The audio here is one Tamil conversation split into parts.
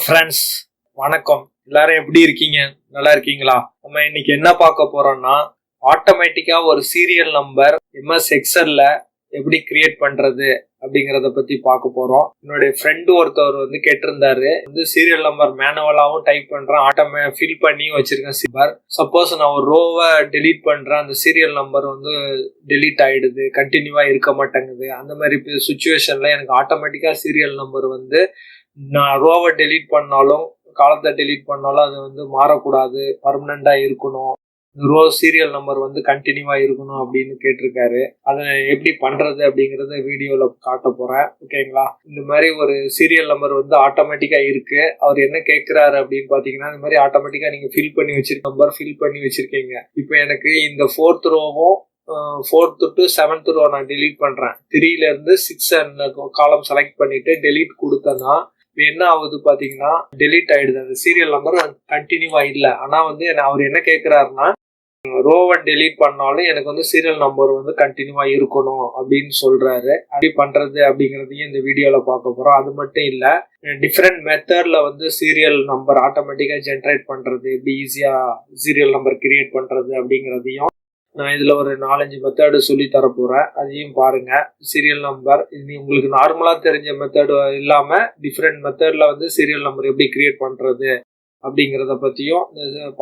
ஃப்ரெண்ட்ஸ், வணக்கம். எல்லாரும் எப்படி இருக்கீங்க? நல்லா இருக்கீங்களா? நம்ம இன்னைக்கு என்ன பார்க்க போறோம்னா, ஆட்டோமேட்டிக்கா ஒரு சீரியல் நம்பர் MS எக்ஸல்ல எப்படி கிரியேட் பண்றது அப்படிங்கறத பத்தி பார்க்க போறோம். என்னுடைய ஃப்ரெண்டு ஒருத்தவர் கேட்டிருந்தாரு, சீரியல் நம்பர் மேனுவலாவும் டைப் பண்றேன், ஃபில் பண்ணி வச்சிருக்கேன் சிம்பர். சப்போஸ் நான் ஒரு ரோவை டெலீட் பண்றேன், அந்த சீரியல் நம்பர் டெலீட் ஆயிடுது, கண்டினியூவா இருக்க மாட்டேங்குது. அந்த மாதிரி சுச்சுவேஷன்ல எனக்கு ஆட்டோமேட்டிக்கா சீரியல் நம்பர் நான் ரோவை டெலீட் பண்ணாலும் காலத்தை டெலீட் பண்ணாலும் அது மாறக்கூடாது, பர்மனண்டா இருக்கணும். ரோ சீரியல் நம்பர் கண்டினியூவா இருக்கணும் அப்படின்னு கேட்டிருக்காரு. அதை எப்படி பண்றது அப்படிங்கறத வீடியோல காட்ட போறேன். ஓகேங்களா? இந்த மாதிரி ஒரு சீரியல் நம்பர் ஆட்டோமேட்டிக்கா இருக்கு. அவர் என்ன கேட்கிறாரு அப்படின்னு பாத்தீங்கன்னா, இந்த மாதிரி ஆட்டோமேட்டிக்கா நீங்க ஃபில் பண்ணி வச்சிருக்கீங்க. இப்போ எனக்கு இந்த 4th ரோவும் 4th to 7th ரோ நான் டெலீட் பண்றேன். 3ல இருந்து 6 காலம் செலக்ட் பண்ணிட்டு டெலீட் கொடுத்தேன்னா என்ன ஆகுது பாத்தீங்கன்னா, டெலீட் ஆயிடுது. அந்த சீரியல் நம்பர் கண்டினியூவா இல்ல. ஆனா அவர் என்ன கேட்கிறாருன்னா, ரோவை டெலீட் பண்ணாலும் எனக்கு சீரியல் நம்பர் கண்டினியூவா இருக்கணும் அப்படின்னு சொல்றாரு. அப்படி பண்றது அப்படிங்கறதையும் இந்த வீடியோல பார்க்க போறோம். அது மட்டும் இல்ல, டிஃப்ரெண்ட் மெத்தட்ல சீரியல் நம்பர் ஆட்டோமேட்டிக்கா ஜென்ரேட் பண்றது, எப்படி ஈஸியா சீரியல் நம்பர் கிரியேட் பண்றது அப்படிங்கறதையும் நான் இதுல ஒரு 4-5 மெத்தடு சொல்லி தர போறேன். அதையும் பாருங்க. சீரியல் நம்பர் இது உங்களுக்கு நார்மலா தெரிஞ்ச மெத்தடு இல்லாம டிஃப்ரெண்ட் மெத்தட்ல சீரியல் நம்பர் எப்படி கிரியேட் பண்றது அப்படிங்கறத பத்தியும்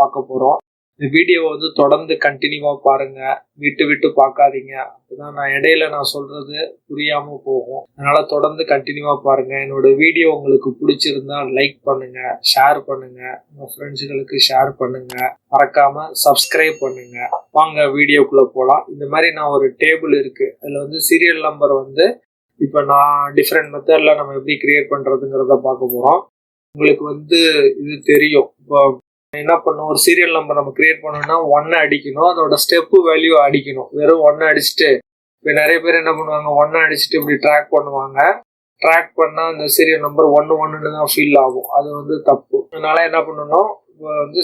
பார்க்க போறோம். இந்த வீடியோ தொடர்ந்து கண்டினியூவா பாருங்க, விட்டு விட்டு பார்க்காதீங்க. அப்பதான் நான் இடையில சொல்றது புரியாம போகும். அதனால தொடர்ந்து கண்டினியூவா பாருங்க. என்னோட வீடியோ உங்களுக்கு பிடிச்சிருந்தா லைக் பண்ணுங்க, ஷேர் பண்ணுங்க, உங்க ஃப்ரெண்ட்ஸுகளுக்கு ஷேர் பண்ணுங்க, மறக்காம சப்ஸ்கிரைப் பண்ணுங்க. வாங்க வீடியோக்குள்ள போலாம். இந்த மாதிரி நான் ஒரு டேபிள் இருக்கு, அதுல சீரியல் நம்பர் இப்ப நான் டிஃப்ரெண்ட் மெத்தட்ல நம்ம எப்படி கிரியேட் பண்றதுங்கிறத பார்க்க போறோம். உங்களுக்கு இது தெரியும். இப்போ என்ன பண்ணும், ஒரு சீரியல் நம்பர் நம்ம கிரியேட் பண்ணோம்னா 1 அடிக்கணும், அதோட ஸ்டெப் வேல்யூ அடிக்கணும். வெறும் 1 அடிச்சுட்டு இப்போ நிறைய பேர் என்ன பண்ணுவாங்க, 1 அடிச்சுட்டு இப்படி ட்ராக் பண்ணுவாங்க. ட்ராக் பண்ணா அந்த சீரியல் நம்பர் 1 தான் ஃபீல் ஆகும். அது தப்பு. அதனால என்ன பண்ணணும்,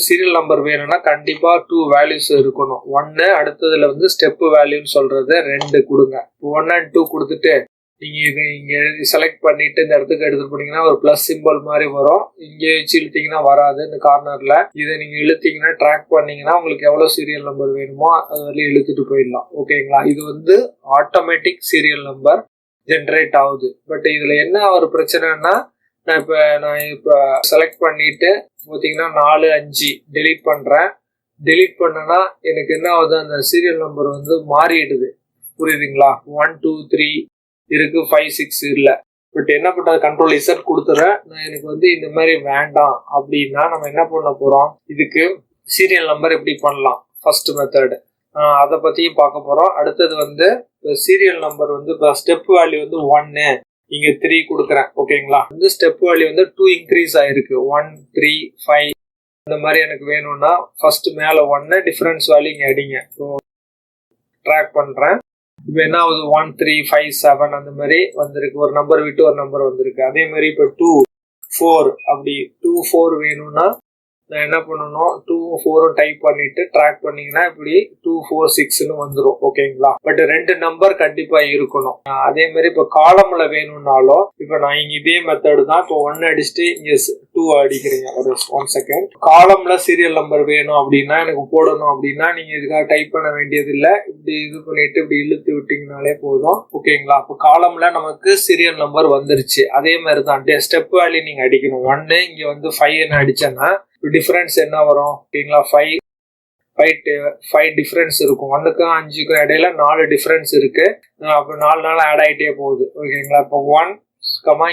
சீரியல் நம்பர் வேணும்னா கண்டிப்பா 2 வேல்யூஸ் இருக்கணும். 1 அடுத்ததுல ஸ்டெப் வேல்யூன்னு சொல்றது 2 கொடுங்க. 1 and 2 கொடுத்துட்டு நீங்க இதை இங்க செலக்ட் பண்ணிட்டு இந்த இடத்துக்கு எடுத்துட்டு போனீங்கன்னா ஒரு பிளஸ் சிம்பிள் மாதிரி வரும். இங்க வச்சு இழுத்தீங்கன்னா வராது. இந்த கார்னர்ல இதை நீங்க இழுத்தீங்கன்னா ட்ராக் பண்ணீங்கன்னா உங்களுக்கு எவ்வளவு சீரியல் நம்பர் வேணுமோ அதுல இழுத்துட்டு போயிடலாம். ஓகேங்களா? இது ஆட்டோமேட்டிக் சீரியல் நம்பர் ஜென்ரேட் ஆகுது. பட் இதுல என்ன ஒரு பிரச்சனைனா, நான் இப்ப செலக்ட் பண்ணிட்டு பாத்தீங்கன்னா 4, 5 டெலீட் பண்றேன். டெலீட் பண்ணனா எனக்கு என்ன ஆகுது, அந்த சீரியல் நம்பர் மாறிடுது. புரியுதுங்களா? 1, 2, 3 இருக்கு, 5, 6 இல்ல. பட் என்ன பண்றது, கண்ட்ரோல் Z கொடுத்துறேன். நான் எனக்கு இந்த மாதிரி வேண்டாம் அப்படின்னா நம்ம என்ன பண்ண போறோம், இதுக்கு சீரியல் நம்பர் எப்படி பண்ணலாம் ஃபர்ஸ்ட் மெத்தட் அதை பத்தியும் பார்க்க போறோம். அடுத்தது சீரியல் நம்பர் ஸ்டெப் வேல்யூ 1, இங்க 3 கொடுக்குறேன். ஓகேங்களா? ஸ்டெப் வேல்யூ 2 இன்க்ரீஸ் ஆயிருக்கு. 1, 3, 5 இந்த மாதிரி எனக்கு வேணும்னா ஃபர்ஸ்ட் மேல 1 டிஃபரன்ஸ் வேல்யூ இங்க அடிங்க. ட்ராக் பண்றேன். இப்போ என்ன ஆகுது, 1, 3, 5, 7 அந்த மாதிரி வந்திருக்கு. ஒரு நம்பர் விட்டு ஒரு நம்பர் வந்திருக்கு. அதே மாதிரி இப்போ 2, 4 அப்படி 2, 4 வேணும்னா நான் என்ன பண்ணணும், 2, 4 டைப் பண்ணிட்டு ட்ராக் பண்ணீங்கன்னா இப்படி 2, 4, 6ன்னு வந்துடும். ஓகேங்களா? பட் 2 நம்பர் கண்டிப்பா இருக்கணும். அதே மாதிரி இப்போ காலம்ல வேணும்னாலும் இப்போ நான் இங்க இதே மெத்தடு தான். இப்போ 1 அடிச்சுட்டு இங்க 2 அடிக்கிறீங்க. ஒரு 1 செகண்ட். காலம்ல சீரியல் நம்பர் வேணும் அப்படின்னா எனக்கு போடணும் அப்படின்னா நீங்க இதுக்காக டைப் பண்ண வேண்டியது இல்லை. இப்படி இது பண்ணிட்டு இப்படி இழுத்து விட்டீங்கனாலே போதும். ஓகேங்களா? இப்போ காலம்ல நமக்கு சீரியல் நம்பர் வந்துருச்சு. அதே மாதிரி தான் ஸ்டெப் வேல்யூ நீங்க அடிக்கணும். 1 இங்க 5 அடிச்சேன்னா டிஃபரன்ஸ் என்ன வரும், ஓகேங்களா? 5 டிஃபரன்ஸ் இருக்கும். 1க்கும் 5க்கும் இடையில 4 டிஃபரன்ஸ் இருக்கு. அப்போ 4 ஆட் ஆகிட்டே போகுது. ஓகேங்களா? இப்போ 1,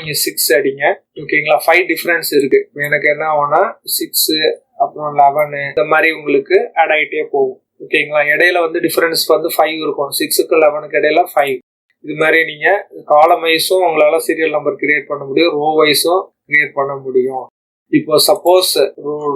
இங்க 6 அடிங்க. ஓகேங்களா? 5 டிஃபரன்ஸ் இருக்கு. எனக்கு என்ன ஆகும்னா 6 அப்புறம் 11 இந்த மாதிரி உங்களுக்கு ஆட் ஆகிட்டே போகும். ஓகேங்களா? இடையில டிஃபரன்ஸ் 5 இருக்கும். 6க்கு 11க்கு இடையில 5. இது மாதிரி நீங்க காலம் வைஸும் உங்களால சீரியல் நம்பர் கிரியேட் பண்ண முடியும், ரோ வைஸும் கிரியேட் பண்ண முடியும். இப்போ சப்போஸ்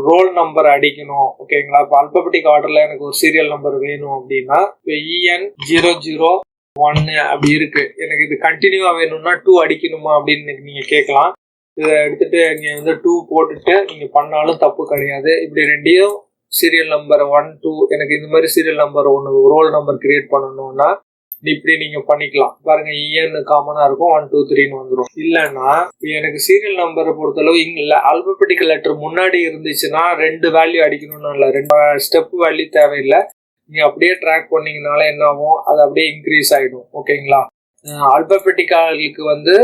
ரோல் நம்பர் அடிக்கணும். ஓகேங்களா? இப்போ அல்பபெட்டிக் ஆர்டர்ல எனக்கு ஒரு சீரியல் நம்பர் வேணும் அப்படின்னா இப்போ EN001 அப்படி இருக்கு. எனக்கு இது கண்டினியூவா வேணும்னா 2 அடிக்கணுமா அப்படின்னு நீங்க கேட்கலாம். இதை எடுத்துட்டு நீங்க 2 போட்டுட்டு நீங்க பண்ணாலும் தப்பு கிடையாது. இப்படி ரெண்டையும் சீரியல் நம்பர் 1, 2 எனக்கு இந்த மாதிரி சீரியல் நம்பர் ஒன்று ரோல் நம்பர் கிரியேட் பண்ணணும்னா இப்படி நீங்க பண்ணிக்கலாம். பாருங்க EN காமனா இருக்கும், 1 2 3ன்னு வந்துடும். இல்லைன்னா எனக்கு சீரியல் நம்பரை பொறுத்தளவு இங்க ஆல்பபெட்டிக்கல் லெட்டர் முன்னாடி இருந்துச்சுன்னா 2 வேல்யூ அடிக்கணும்னு இல்லை, 2 ஸ்டெப் வேல்யூ தேவையில்லை. நீங்க அப்படியே ட்ராக் பண்ணீங்கனால என்ன ஆகும், அது அப்படியே இன்க்ரீஸ் ஆயிடும். ஓகேங்களா. ஆல்பபெட்டிக்காலுக்கு வந்து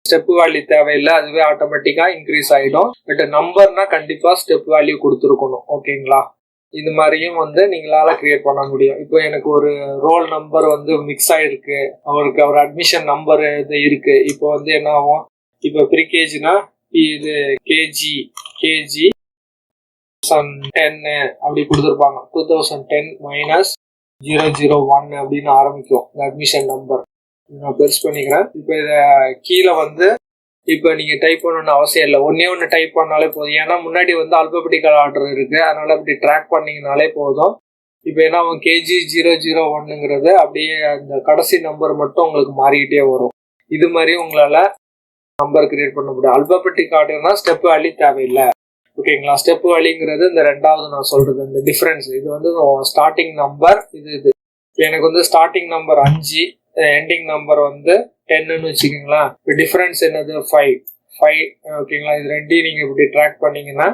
ஸ்டெப் வேல்யூ தேவையில்லை, அதுவே ஆட்டோமேட்டிக்கா இன்க்ரீஸ் ஆயிடும். பட் நம்பர்னா கண்டிப்பா ஸ்டெப் வேல்யூ கொடுத்துருக்கணும். ஓகேங்களா. இது மாதிரியும் வந்து நீங்களால கிரியேட் பண்ண முடியும். இப்போ எனக்கு ஒரு ரோல் நம்பர் வந்து மிக்ஸ் ஆயிருக்கு, அவருக்கு அவர் அட்மிஷன் நம்பர் இது இருக்கு. இப்போ வந்து என்ன ஆகும், இப்போ ப்ரீகேஜினா இது கேஜி 2010 அப்படி கொடுத்துருப்பாங்க. 2010 -001 அப்படின்னு ஆரம்பிக்கும் இந்த அட்மிஷன் நம்பர். நான் பெருசு பண்ணிக்கிறேன். இப்போ இதை கீழே வந்து இப்போ நீங்க டைப் பண்ணணும்னு அவசியம் இல்லை, ஒன்னு டைப் பண்ணாலே போதும். ஏன்னா முன்னாடி வந்து ஆல்பபெட்டிக்கல் ஆர்டர் இருக்கு, அதனால அப்படி ட்ராக் பண்ணீங்கனாலே போதும். இப்போ என்ன கேஜி 001ங்கிறது அப்படியே அந்த கடைசி நம்பர் மட்டும் உங்களுக்கு மாறிக்கிட்டே வரும். இது மாதிரி உங்களால நம்பர் கிரியேட் பண்ண முடியும். ஆல்பபெட்டிக் ஆர்டர்னா ஸ்டெப் வேல்யூ தேவையில்லை. ஓகேங்களா. ஸ்டெப் வேல்யூங்கிறது இந்த ரெண்டாவது நான் சொல்றது இந்த டிஃபரன்ஸ். இது வந்து ஸ்டார்டிங் நம்பர், இது எனக்கு வந்து ஸ்டார்டிங் நம்பர் 5, எண்டிங் நம்பர் வந்து 10ன்னு வச்சுக்கோங்களேன். இப்போ டிஃபரன்ஸ் என்னது 5. ஓகேங்களா. இது ரெண்டையும் நீங்க இப்படி ட்ராக் பண்ணீங்கன்னா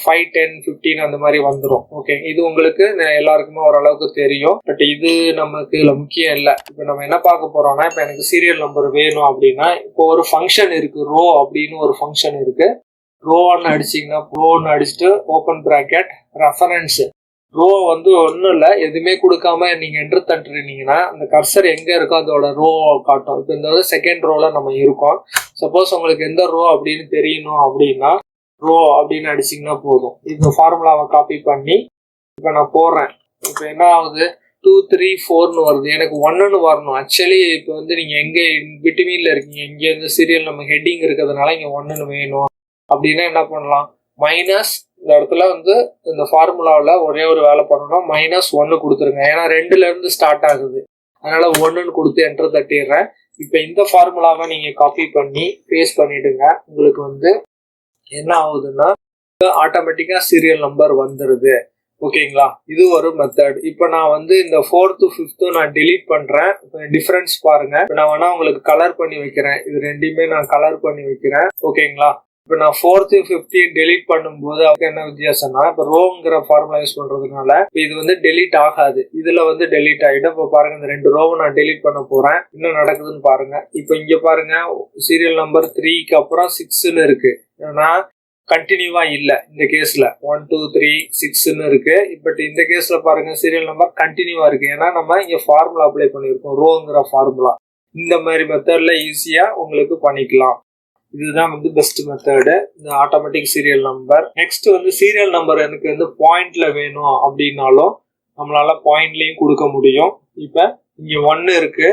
5 10 15 அந்த மாதிரி வந்துடும். ஓகே, இது உங்களுக்கு எல்லாருக்குமே ஓரளவுக்கு தெரியும். பட் இது நமக்கு இதுல முக்கியம் இல்லை. இப்போ நம்ம என்ன பார்க்க போறோம்னா, இப்போ எனக்கு சீரியல் நம்பர் வேணும் அப்படின்னா, இப்போ ஒரு ஃபங்க்ஷன் இருக்கு, ரோ அப்படின்னு ஒரு ஃபங்க்ஷன் இருக்கு. ரோன்னு அடிச்சிங்கன்னா, ரோன்னு அடிச்சுட்டு ஓப்பன் பிராக்கெட் ரெஃபரன்ஸ். ரோ வந்து ஒன்றும் இல்லை, எதுவுமே கொடுக்காம நீங்கள் என்டர் தட்டுறீங்கன்னா அந்த கர்சர் எங்கே இருக்கோ அதோட ரோ காட்டும். இப்போ இந்த செகண்ட் ரோல நம்ம இருக்கோம். சப்போஸ் உங்களுக்கு எந்த ரோ அப்படின்னு தெரியணும் அப்படின்னா ரோ அப்படின்னு அடிச்சிங்கன்னா போதும். இந்த ஃபார்முலாவை காப்பி பண்ணி இப்போ நான் போடுறேன். இப்போ என்ன ஆகுது, 2 3 4ன்னு வருது. எனக்கு 1ன்னு வரணும். ஆக்சுவலி இப்போ வந்து நீங்கள் எங்கே பிட்வீனில் இருக்கீங்க, இங்கே வந்து சீரியல் நம்ம ஹெட்டிங் இருக்கிறதுனால இங்கே 1ன்னு வேணும் அப்படின்னா என்ன பண்ணலாம், மைனஸ் இந்த இடத்துல வந்து இந்த ஃபார்முலாவில் ஒரே ஒரு வேலை பண்ணணும், -1 கொடுத்துருங்க. ஏன்னா 2ல இருந்து ஸ்டார்ட் ஆகுது, அதனால 1ன்னு கொடுத்து என்டர் தட்டிடுறேன். இப்போ இந்த ஃபார்முலாவை நீங்க காப்பி பண்ணி பேஸ்ட் பண்ணிடுங்க. உங்களுக்கு வந்து என்ன ஆகுதுன்னா ஆட்டோமேட்டிக்கா சீரியல் நம்பர் வந்துருது. ஓகேங்களா. இது ஒரு மெத்தட். இப்போ நான் வந்து இந்த 4th 5th நான் டெலீட் பண்றேன். டிஃபரன்ஸ் பாருங்க. இப்போ நான் வேணா உங்களுக்கு கலர் பண்ணி வைக்கிறேன். இது ரெண்டையுமே நான் கலர் பண்ணி வைக்கிறேன். ஓகேங்களா. இப்போ நான் 4th 5th டெலீட் பண்ணும்போது அதுக்கு என்ன வித்தியாசம்னா, இப்போ ரோங்கிற ஃபார்முலா யூஸ் பண்றதுனால இது வந்து டெலீட் ஆகாது, இதுல வந்து டெலீட் ஆகிடும். இப்போ பாருங்க, இந்த 2 ரோவை நான் டெலீட் பண்ண போறேன். என்ன நடக்குதுன்னு பாருங்க. இப்போ இங்க பாருங்க, சீரியல் நம்பர் 3க்கு அப்புறம் 6ன்னு இருக்கு. ஏன்னா கண்டினியூவா இல்ல. இந்த கேஸ்ல 1 2 3 6ன்னு இருக்கு. பட் இந்த கேஸ்ல பாருங்க, சீரியல் நம்பர் கண்டினியூவா இருக்கு. ஏன்னா நம்ம இங்க ஃபார்முலா அப்ளை பண்ணிருக்கோம், ரோங்கிற ஃபார்முலா. இந்த மாதிரி மெத்தட்ல ஈஸியா உங்களுக்கு பண்ணிக்கலாம். இதுதான் வந்து பெஸ்ட் மெத்தடு, இந்த ஆட்டோமேட்டிக் சீரியல் நம்பர். நெக்ஸ்ட் வந்து சீரியல் நம்பர் எனக்கு வந்து பாயிண்ட்ல வேணும் அப்படின்னாலும் நம்மளால பாயிண்ட்லயும் கொடுக்க முடியும். இப்ப இங்க 1 இருக்கு.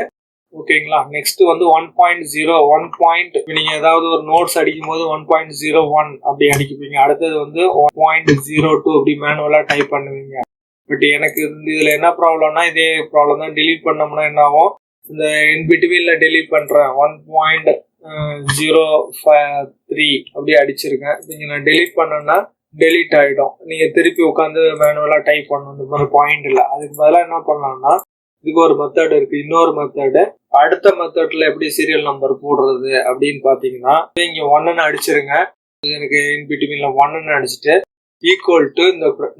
ஓகேங்களா. நெக்ஸ்ட் வந்து 1.0 1 பாயிண்ட். நீங்க ஏதாவது ஒரு நோட்ஸ் அடிக்கும் போது 1.01 அப்படி அடிக்குவீங்க. அடுத்தது வந்து 1.02 அப்படி மேனுவலா டைப் பண்ணுவீங்க. பட் எனக்கு இதுல என்ன ப்ராப்ளம்னா, இதே ப்ராப்ளம் தான். டெலீட் பண்ணோம்னா என்ன ஆகும், இந்த இன் பிட்வீன்ல டெலீட் பண்றேன் 1.03 அப்படி அடிச்சிருக்கேன். நீங்க நான் டெலீட் பண்ணேன்னா டெலீட் ஆயிடும். நீங்க திருப்பி உட்காந்து மேனுவலா டைப் பண்ணணும். இந்த மாதிரி பாயிண்ட் இல்லை. அதுக்கு பதிலாக என்ன பண்ணலாம்னா, இதுக்கு ஒரு மெத்தட் இருக்கு. இன்னொரு மெத்தடு, அடுத்த மெத்தட்ல எப்படி சீரியல் நம்பர் போடுறது அப்படின்னு பாத்தீங்கன்னா, இங்க 1ன்னு அடிச்சிருங்க. எனக்கு இன் பிட்வீன்ல 1ன்னு அடிச்சுட்டு ஈக்குவல் டு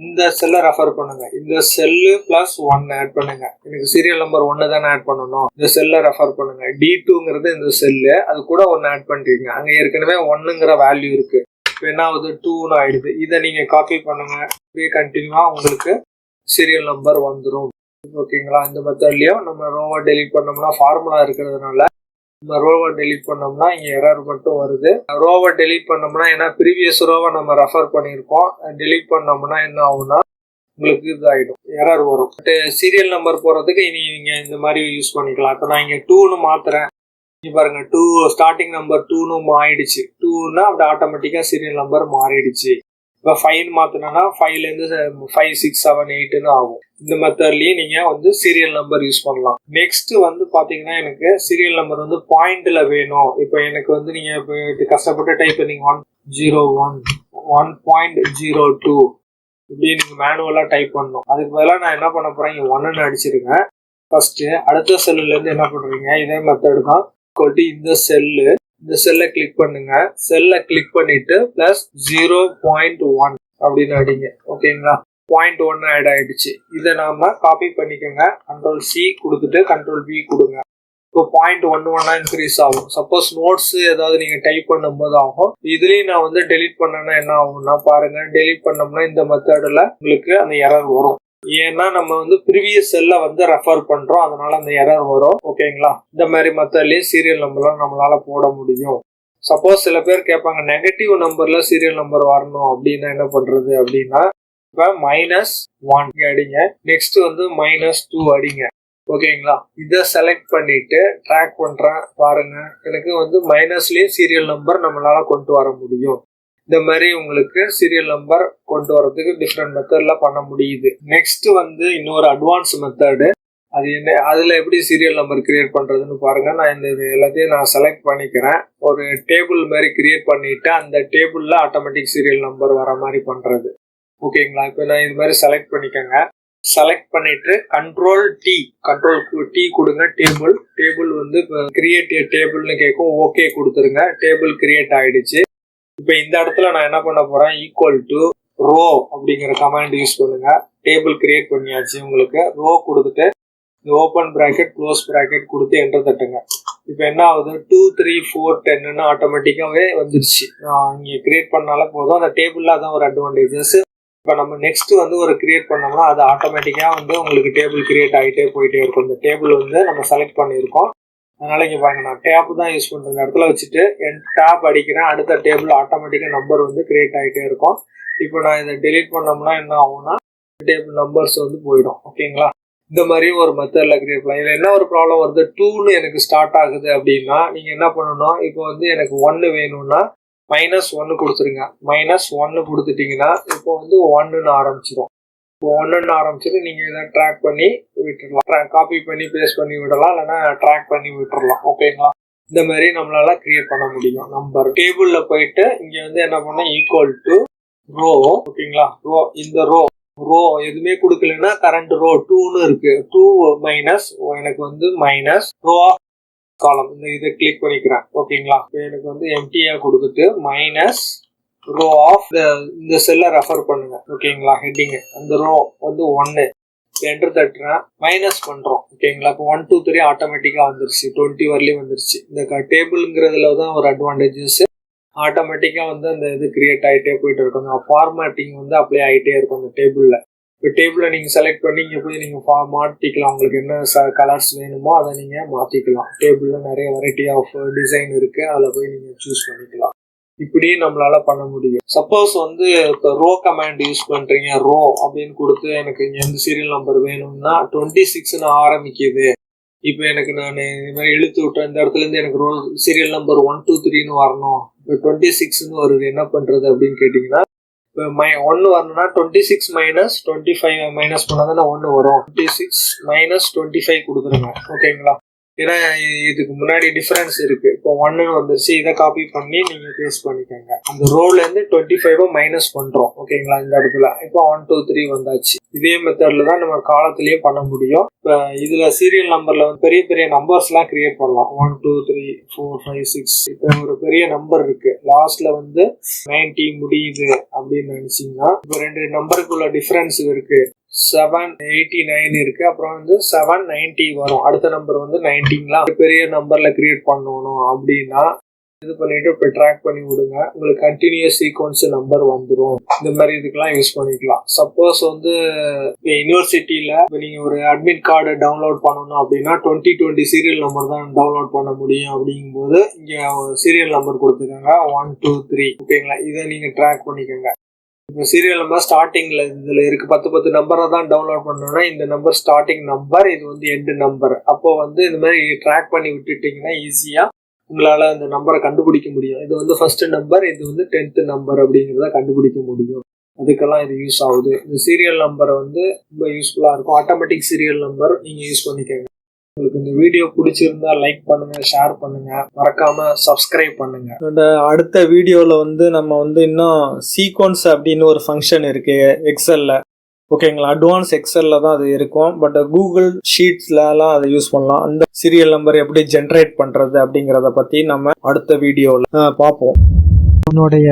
இந்த செல்லை ரெஃபர் பண்ணுங்க. இந்த செல்லு பிளஸ் 1 ஆட் பண்ணுங்க. எனக்கு சீரியல் நம்பர் 1 தானே ஆட் பண்ணணும். இந்த செல்லை ரெஃபர் பண்ணுங்க. D2ங்கிறது இந்த செல்லு, அது கூட 1 ஆட் பண்றீங்க. அங்க ஏற்கனவே 1ங்கிற வேல்யூ இருக்கு. இப்போ என்ன ஆகுது, 2ன்னு ஆயிடுது. இதை நீங்க காப்பி பண்ணுங்க. அப்படியே கண்டினியூவா உங்களுக்கு சீரியல் நம்பர் வந்துடும். ஓகேங்களா. இந்த மெத்தட்லயும் நம்ம ரோவை டெலீட் பண்ணோம்னா ஃபார்முலா இருக்கிறதுனால நம்ம ரோவை டெலீட் பண்ணோம்னா இங்க எரர் மட்டும் வருது. ரோவை டெலீட் பண்ணோம்னா, ஏன்னா ப்ரீவியஸ் ரோவை நம்ம ரெஃபர் பண்ணியிருக்கோம், டெலீட் பண்ணோம்னா என்ன ஆகும்னா உங்களுக்கு இது ஆயிடும், எரர் வரும். பட் சீரியல் நம்பர் போறதுக்கு இனி நீங்க இந்த மாதிரி யூஸ் பண்ணிக்கலாம். இப்போ நான் இங்க 2ன்னு மாத்துறேன். இங்க பாருங்க, 2 ஸ்டார்டிங் நம்பர் 2ன்னு ஆயிடுச்சு. 2ன்னா அப்படி ஆட்டோமேட்டிக்கா சீரியல் நம்பர் மாறிடுச்சு. இப்போ 5 மாத்தினா 5ல இருந்து 5 6 7 8ன்னு ஆகும். இந்த மெத்தட்லயும் நீங்க வந்து சீரியல் நம்பர் யூஸ் பண்ணலாம். நெக்ஸ்ட் வந்து பாத்தீங்கன்னா, எனக்கு சீரியல் நம்பர் வந்து பாயிண்ட்ல வேணும். இப்போ எனக்கு வந்து நீங்க இப்போ கஷ்டப்பட்டு டைப் பண்ணீங்க 101 1.02 இப்படி நீங்க மேனுவலா டைப் பண்ணணும். அதுக்கு பதிலாக நான் என்ன பண்ண போறேன், இங்க 1ன்னு அடிச்சிருங்க. ஃபர்ஸ்ட் அடுத்த செல்லுல இருந்து என்ன பண்றீங்க, இதே மெத்தட் தான். இந்த செல்லை கிளிக் பண்ணுங்க. செல்லை கிளிக் பண்ணிட்டு +0.1 அப்படின்னு அடிங்க. ஓகேங்களா, 0.1 ஆட் ஆயிடுச்சு. இதை நாம காப்பி பண்ணிக்கோங்க. Ctrl+C கொடுத்துட்டு Ctrl+V கொடுங்க. இப்போ 0.11 இன்க்ரீஸ் ஆகும். சப்போஸ் நோட்ஸ் ஏதாவது நீங்க டைப் பண்ணும்போது ஆகும். இதுலயும் நான் வந்து டெலிட் பண்ணேன்னா என்ன ஆகும்னா பாருங்க, டெலிட் பண்ணோம்னா இந்த மெத்தட்ல உங்களுக்கு அந்த எரர் வரும். ஏன்னா நம்ம வந்து ப்ரீவியஸ் செல்ல வந்து ரெஃபர் பண்றோம், அதனால அந்த எரர் வரும். ஓகேங்களா, இந்த மாதிரி மெத்தட்லயும் சீரியல் நம்பர்லாம் நம்மளால போட முடியும். சப்போஸ் சில பேர் கேட்பாங்க நெகட்டிவ் நம்பர்ல சீரியல் நம்பர் வரணும் அப்படின்னா என்ன பண்றது அப்படின்னா, இப்ப -1 அடிங்க. நெக்ஸ்ட் வந்து -2 அடிங்க. ஓகேங்களா, இதை செலக்ட் பண்ணிட்டு ட்ராக் பண்றேன் பாருங்க, எனக்கு வந்து மைனஸ்லயும் சீரியல் நம்பர் நம்மளால கொண்டு வர முடியும். இந்த மாதிரி உங்களுக்கு சீரியல் நம்பர் கொண்டு வரதுக்கு டிஃப்ரெண்ட் மெத்தட்ல பண்ண முடியுது. நெக்ஸ்ட் வந்து இன்னொரு அட்வான்ஸ் மெத்தடு, அது என்ன, அதுல எப்படி சீரியல் நம்பர் கிரியேட் பண்றதுன்னு பாருங்க. நான் இந்த எல்லாத்தையும் நான் செலக்ட் பண்ணிக்கிறேன். ஒரு டேபிள் மாதிரி கிரியேட் பண்ணிட்டு அந்த டேபிள்ல ஆட்டோமேட்டிக் சீரியல் நம்பர் வர மாதிரி பண்றது. ஓகேங்களா, இப்போ நான் இது மாதிரி செலக்ட் பண்ணிக்கோங்க. செலக்ட் பண்ணிட்டு Ctrl+T கொடுங்க. டேபிள் வந்து கிரியேட் டேபிள்னு கேட்கும். ஓகே கொடுத்துருங்க. டேபிள் கிரியேட் ஆயிடுச்சு. இப்போ இந்த இடத்துல நான் என்ன பண்ண போறேன், ஈக்குவல் அப்படிங்கிற கமாண்ட் யூஸ் பண்ணுங்க. டேபிள் கிரியேட் பண்ணியாச்சு. உங்களுக்கு ரோ கொடுத்துட்டு ஓப்பன் பிராக்கெட் க்ளோஸ் பிராக்கெட் கொடுத்து என்டர் தட்டுங்க. இப்போ என்ன ஆகுது, 2 3 4 10 ஆட்டோமேட்டிக்காவே வந்துருச்சு. இங்க கிரியேட் பண்ணாலே போதும். அந்த டேபிள்ல அதான் ஒரு அட்வான்டேஜஸ். இப்போ நம்ம நெக்ஸ்ட் வந்து ஒரு கிரியேட் பண்ணோம்னா அது ஆட்டோமேட்டிக்கா வந்து உங்களுக்கு டேபிள் கிரியேட் ஆகிட்டே போயிட்டே இருக்கும். இந்த டேபிள் வந்து நம்ம செலக்ட் பண்ணியிருக்கோம். அதனால இங்க பாருங்க, நான் டேப் தான் யூஸ் பண்றேன். இடத்துல வச்சுட்டு டேப் அடிக்கிறேன். அடுத்த டேபிள் ஆட்டோமேட்டிக்கா நம்பர் வந்து கிரியேட் ஆகிட்டே இருக்கும். இப்போ நான் இதை டெலீட் பண்ணோம்னா என்ன ஆகும்னா டேபிள் நம்பர்ஸ் வந்து போயிடும். ஓகேங்களா, இந்த மாதிரி ஒரு மெத்தட்ல கிரியேட் பண்ணலாம். இதுல என்ன ஒரு ப்ராப்ளம் வருது, 2ன்னு எனக்கு ஸ்டார்ட் ஆகுது அப்படின்னா நீங்க என்ன பண்ணணும், இப்போ வந்து எனக்கு 1 வேணும்னா -1 கொடுத்துருங்க. -1 கொடுத்துட்டீங்கன்னா இப்போ வந்து 1ன்னு ஆரம்பிச்சிடும். இப்போ 1ன்னு ஆரம்பிச்சுட்டு நீங்க இதை ட்ராக் பண்ணி விட்டுடலாம். காப்பி பண்ணி பேஸ்ட் பண்ணி விடலாம், இல்லைன்னா ட்ராக் பண்ணி விட்டுறலாம். ஓகேங்களா, இந்த மாதிரி நம்மளால கிரியேட் பண்ண முடியும். நம்பர் டேபிள்ல போயிட்டு இங்க வந்து என்ன பண்ண, ஈக்குவல் ரோ. ஓகேங்களா, இந்த ரோ எதுவுமே கொடுக்கலன்னா கரண்ட் ரோ 2ன்னு இருக்கு. 2 மைனஸ் எனக்கு வந்து ரோ ஆஃப் காலம், இந்த இதை கிளிக் பண்ணிக்கிறேன். ஓகேங்களா, எனக்கு வந்து எம்டியா கொடுத்துட்டு ரோ ஆஃப் இந்த செல்லை ரெஃபர் பண்ணுங்க. ஓகேங்களா, ஹெட்டிங் அந்த ரோ வந்து 1 என்டர் தட்டுறேன். மைனஸ் பண்றோம். ஓகேங்களா, இப்போ 1 2 3 ஆட்டோமேட்டிக்கா வந்துருச்சு. 20 வரலையும் வந்துருச்சு. இந்த டேபிள்ங்கிறதுல தான் ஒரு அட்வான்டேஜஸ். ஆட்டோமேட்டிக்கா வந்து அந்த இது கிரியேட் ஆகிட்டே போயிட்டு இருக்கும். ஃபார்மேட்டிங் வந்து அப்ளை ஆகிட்டே இருக்கும் அந்த டேபிள்ல. இப்போ டேபிளை நீங்க செலக்ட் பண்ணி இங்க போய் நீங்க மாத்திக்கலாம். உங்களுக்கு என்ன கலர்ஸ் வேணுமோ அதை நீங்க மாத்திக்கலாம். டேபிள்ல நிறைய வெரைட்டி ஆஃப் டிசைன் இருக்கு, அதுல போய் நீங்க சூஸ் பண்ணிக்கலாம். இப்படி நம்மளால பண்ண முடியும். சப்போஸ் வந்து இப்போ ரோ கமாண்ட் யூஸ் பண்றீங்க, ரோ அப்படின்னு கொடுத்து எனக்கு இங்க எந்த சீரியல் நம்பர் வேணும்னா 26ன்னு ஆரம்பிக்குது. இப்போ எனக்கு நான் இது மாதிரி இழுத்து விட்டேன். இந்த இடத்துல இருந்து எனக்கு ரோல் சீரியல் நம்பர் 1 2 3ன்னு வரணும். இப்போ 26ன்னு வருது, என்ன பண்றது அப்படின்னு கேட்டீங்கன்னா, இப்போ 1 வரணும்னா 26 மைனஸ் 25 மைனஸ் பண்ணாதானே 1 வரும். 26 - 25 கொடுத்துருங்க. ஓகேங்களா, ஏன்னா இதுக்கு முன்னாடி டிஃபரன்ஸ் இருக்கு. இப்போ 1ன்னு வந்துருச்சு. இதை காப்பி பண்ணி நீங்க பேஸ்ட் பண்ணிக்கோங்க. அந்த ரோல இருந்து 25 மைனஸ் பண்றோம். ஓகேங்களா, இந்த இடத்துல இப்போ 1 2 3 வந்தாச்சு. இதே மெத்தட்ல தான் நம்ம காலத்திலயும் பண்ண முடியும். இப்போ இதுல சீரியல் நம்பர்ல வந்து பெரிய பெரிய நம்பர்ஸ் எல்லாம் கிரியேட் பண்ணலாம். 1 2 3 4 5 6. இப்போ ஒரு பெரிய நம்பர் இருக்கு, லாஸ்ட்ல வந்து 90 முடியுது அப்படின்னு நினைச்சீங்கன்னா, இப்போ 2 நம்பருக்குள்ள டிஃபரன்ஸ் இருக்கு. 789 இருக்கு, அப்புறம் வந்து 790 வரும். அடுத்த நம்பர் வந்து 19லாம் பெரிய நம்பர்ல கிரியேட் பண்ணணும் அப்படின்னா இது பண்ணிட்டு இப்போ ட்ராக் பண்ணி விடுங்க. உங்களுக்கு கண்டினியூஸ் சீக்வன்ஸ் நம்பர் வந்துடும். இந்த மாதிரி இதுக்கெல்லாம் யூஸ் பண்ணிக்கலாம். சப்போஸ் வந்து யூனிவர்சிட்டியில இப்போ நீங்க ஒரு அட்மிட் கார்டு டவுன்லோட் பண்ணணும் அப்படின்னா 2020 சீரியல் நம்பர் தான் டவுன்லோட் பண்ண முடியும். அப்படிங்கும்போது இங்க சீரியல் நம்பர் கொடுத்துக்கோங்க 1 2 3. ஓகேங்களா, இதை நீங்க ட்ராக் பண்ணிக்கோங்க. இப்போ சீரியல் நம்பர் ஸ்டார்டிங்ல இதுல இருக்கு 10 நம்பரை தான் டவுன்லோட் பண்ணணும்னா இந்த நம்பர் ஸ்டார்டிங் நம்பர், இது வந்து எண்ட் நம்பர். அப்போ வந்து இந்த மாதிரி ட்ராக் பண்ணி விட்டுட்டீங்கன்னா ஈஸியா உங்களால அந்த நம்பரை கண்டுபிடிக்க முடியும். இது வந்து ஃபர்ஸ்ட் நம்பர், இது வந்து 10th நம்பர் அப்படிங்கிறத கண்டுபிடிக்க முடியும். அதுக்கெல்லாம் இது யூஸ் ஆகுது. இந்த சீரியல் நம்பரை வந்து ரொம்ப யூஸ்ஃபுல்லா இருக்கும். ஆட்டோமேட்டிக் சீரியல் நம்பர் நீங்க யூஸ் பண்ணிக்கோங்க. உங்களுக்கு இந்த வீடியோ பிடிச்சிருந்தா லைக் பண்ணுங்க, ஷேர் பண்ணுங்க, மறக்காம சப்ஸ்கிரைப் பண்ணுங்க. அடுத்த வீடியோல வந்து நம்ம வந்து இன்னும் சீக்வன்ஸ் அப்படின்னு ஒரு ஃபங்க்ஷன் இருக்கு எக்ஸல்ல. ஓகேங்களா. அட்வான்ஸ் எக்ஸல்ல தான் அது இருக்கும். பட் கூகுள் ஷீட்ஸ்லாம் அதை யூஸ் பண்ணலாம். அந்த சீரியல் நம்பர் எப்படி ஜென்ரேட் பண்றது அப்படிங்கிறத பத்தி நம்ம அடுத்த வீடியோவில் பார்ப்போம். உன்னுடைய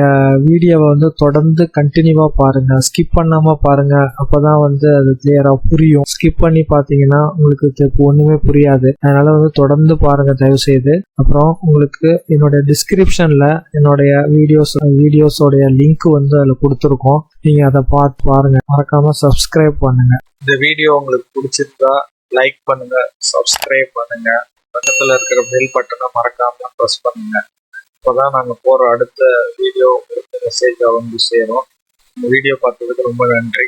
வீடியோவை தொடர்ந்து கண்டினியூவா பாருங்க, ஸ்கிப் பண்ணாம பாருங்க. அப்பதான் அது கிளியரா புரியும். ஸ்கிப் பண்ணி பாத்தீங்கன்னா உங்களுக்கு ஒண்ணுமே புரியாது. அதனால தொடர்ந்து பாருங்க தயவு செய்து. அப்புறம் உங்களுக்கு என்னோட டிஸ்கிரிப்ஷன்ல என்னுடைய வீடியோஸோடைய லிங்க் அதுல கொடுத்துருக்கோம். நீங்க அதை பார்த்து பாருங்க. மறக்காம சப்ஸ்கிரைப் பண்ணுங்க. இந்த வீடியோ உங்களுக்கு பிடிச்சிருந்தா லைக் பண்ணுங்க, சப்ஸ்கிரைப் பண்ணுங்க, பக்கத்துல இருக்கிற பெல் பட்டனை மறக்காம ப்ரெஸ் பண்ணுங்க. அப்போதான் நாங்கள் போகிற அடுத்த வீடியோ உங்களுக்கு மெசேஜாக சேரும். இந்த வீடியோ பார்த்ததுக்கு ரொம்ப நன்றி.